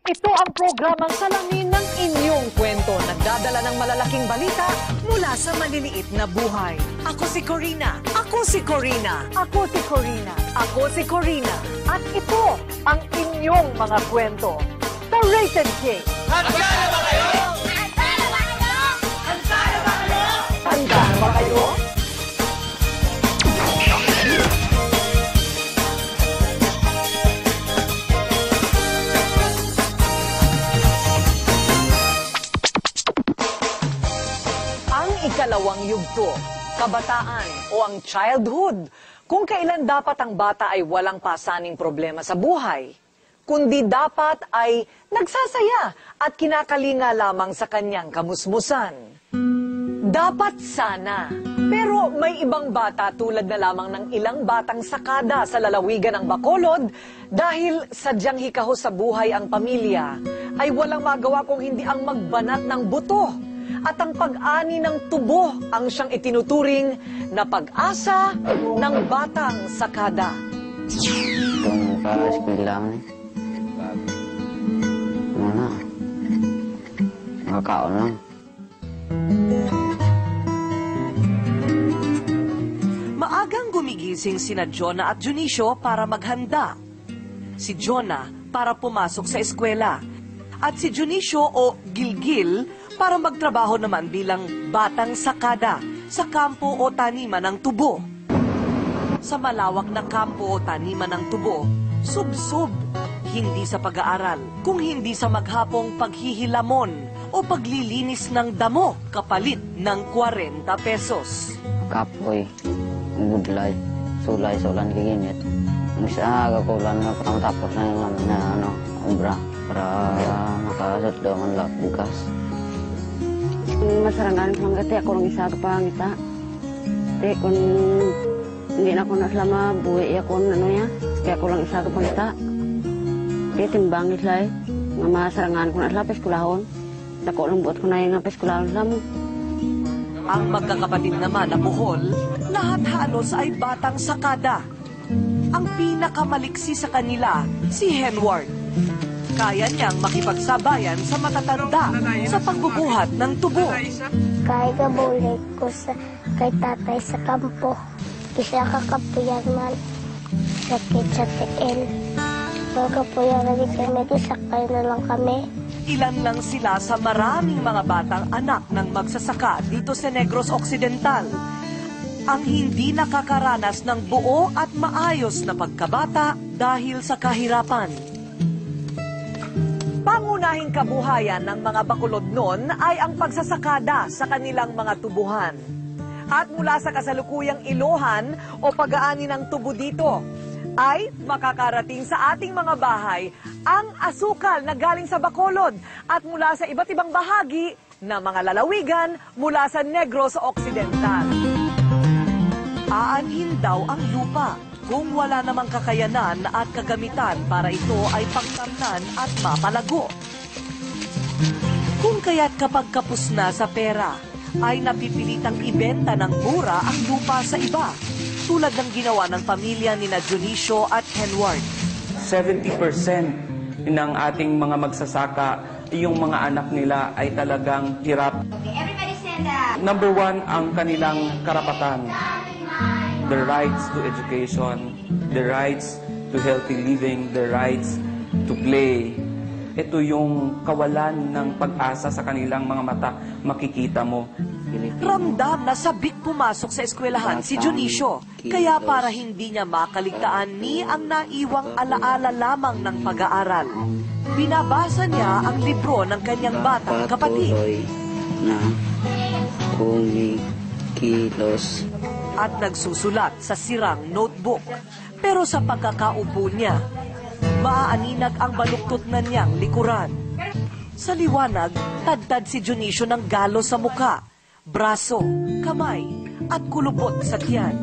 Ito ang programang salamin ng inyong kwento. Nagdadala ng malalaking balita mula sa maliliit na buhay. Ako si Corina. Ako si Corina. Ako si Corina. Ako si Corina. At ito ang inyong mga kwento. The Rated King. Handa na ba kayo? Handa na ba kayo? Handa na ba kayo? Ikalawang yugto, kabataan o ang childhood, kung kailan dapat ang bata ay walang pasaning problema sa buhay, kundi dapat ay nagsasaya at kinakalinga lamang sa kanyang kamusmusan. Dapat sana, pero may ibang bata tulad na lamang ng ilang batang sakada sa lalawigan ng Bacolod dahil sadyang hikaho sa buhay ang pamilya, ay walang magawa kung hindi ang magbanat ng buto. At ang pag-ani ng tubo ang siyang itinuturing na pag-asa ng batang sakada. Kung ka-school lang, makakaon lang. Maagang gumigising sina Jonah at Junicio para maghanda. Si Jonah para pumasok sa eskwela. At si Junicio o Gilgil para magtrabaho naman bilang batang sakada sa kampo o taniman ng tubo. Sa malawak na kampo o taniman ng tubo, sub-sub, hindi sa pag-aaral, kung hindi sa maghapong paghihilamon o paglilinis ng damo kapalit ng 40 pesos. Kapoy, budlay, sulay, sulan, kiginit. Misa agakulan na para matapos na yung obra para makasutdo ang lahat bukas. Masarangan ko lang gati, ako lang isa kapangita. Di, kung hindi na ako na selama buwi, ako kaya ako lang isa kapangita. Di, timbang isla nga masarangan ko na sila, peskulahon. Dako lang buot ko na yung peskulahon sila mo. Ang magkakapatid naman na buhol, lahat halos ay batang sakada. Ang pinakamaliksi sa kanila, si Henward. Kaya niyang makipagsabayan sa matatanda sa pagbubuhat ng tubo. Kaya kabulit ko kay tatay sa kampo. Isa kakapuyan man. Sakit sa tiil. Ang kapuyan na kami, sakay na lang kami. Ilan lang sila sa maraming mga batang anak ng magsasaka dito sa Negros Occidental. Ang hindi nakakaranas ng buo at maayos na pagkabata dahil sa kahirapan. Pangunahing kabuhayan ng mga Bacolod noon ay ang pagsasakada sa kanilang mga tubuhan. At mula sa kasalukuyang iluhan o pag-aani ng tubo dito, ay makakarating sa ating mga bahay ang asukal na galing sa Bacolod at mula sa iba't ibang bahagi ng mga lalawigan mula sa Negros Occidental. Aanhin daw ang lupa kung wala namang kakayanan at kagamitan para ito ay pangtamnan at mapalago. Kung kaya't kapag kapos na sa pera, ay napipilitang ibenta ng mura ang lupa sa iba, tulad ng ginawa ng pamilya ni Junicio at Henward. 70% ng ating mga magsasaka, yung mga anak nila ay talagang hirap. Number one, ang kanilang karapatan. The rights to education, the rights to healthy living, the rights to play. Ito yung kawalan ng pag-asa sa kanilang mga mata, makikita mo. Ramdam na sabik pumasok sa eskwelahan si Junicio, kaya para hindi niya makaligtaan ni ang naiwang alaala lamang ng pag-aaral. Binabasa niya ang libro ng kanyang batang kapatid. Na kumikilos. At nagsusulat sa sirang notebook. Pero sa pagkakaupo niya, maaaninag ang baluktot na niyang likuran. Sa liwanag, tadtad si Junicio ng galo sa muka, braso, kamay, at kulubot sa tiyan.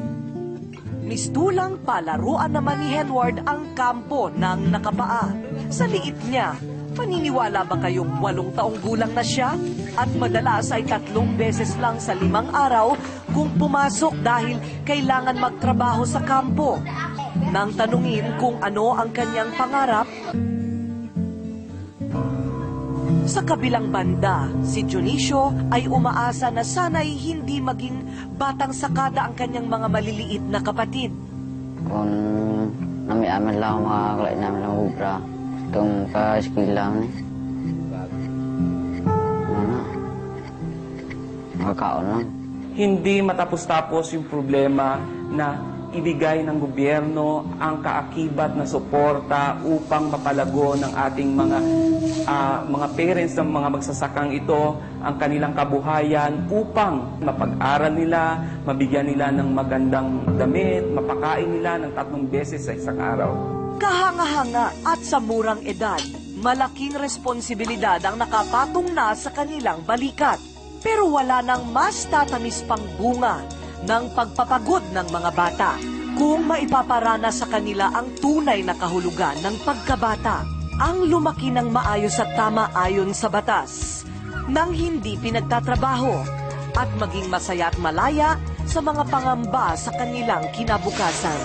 Mistulang palaruan naman ni Henward ang kampo ng nakapaa. Sa liit niya, paniniwala ba kayong 8 taong gulang na siya? At madalas ay 3 beses lang sa 5 araw kung pumasok dahil kailangan magtrabaho sa kampo. Nang tanungin kung ano ang kanyang pangarap, Sa kabilang banda, si Dionisio ay umaasa na sana'y hindi maging batang sakada ang kanyang mga maliliit na kapatid. Kung nami-amin lang makakalain namin ng ubra, itong ka-skill lang ni. Ano? Makakaon lang. Hindi matapos-tapos yung problema na ibigay ng gobyerno ang kaakibat na suporta upang mapalago ng ating mga parents ng mga magsasakang ito ang kanilang kabuhayan upang mapag-aral nila, mabigyan nila ng magandang damit, mapakain nila ng 3 beses sa isang araw. Kahanga-hanga at sa murang edad, malaking responsibilidad ang nakapatong na sa kanilang balikat. Pero wala nang mas tatamis pang bunga ng pagpapagod ng mga bata kung maipaparana sa kanila ang tunay na kahulugan ng pagkabata, ang lumaki ng maayos at tama ayon sa batas, nang hindi pinagtatrabaho at maging masaya at malaya sa mga pangamba sa kanilang kinabukasan.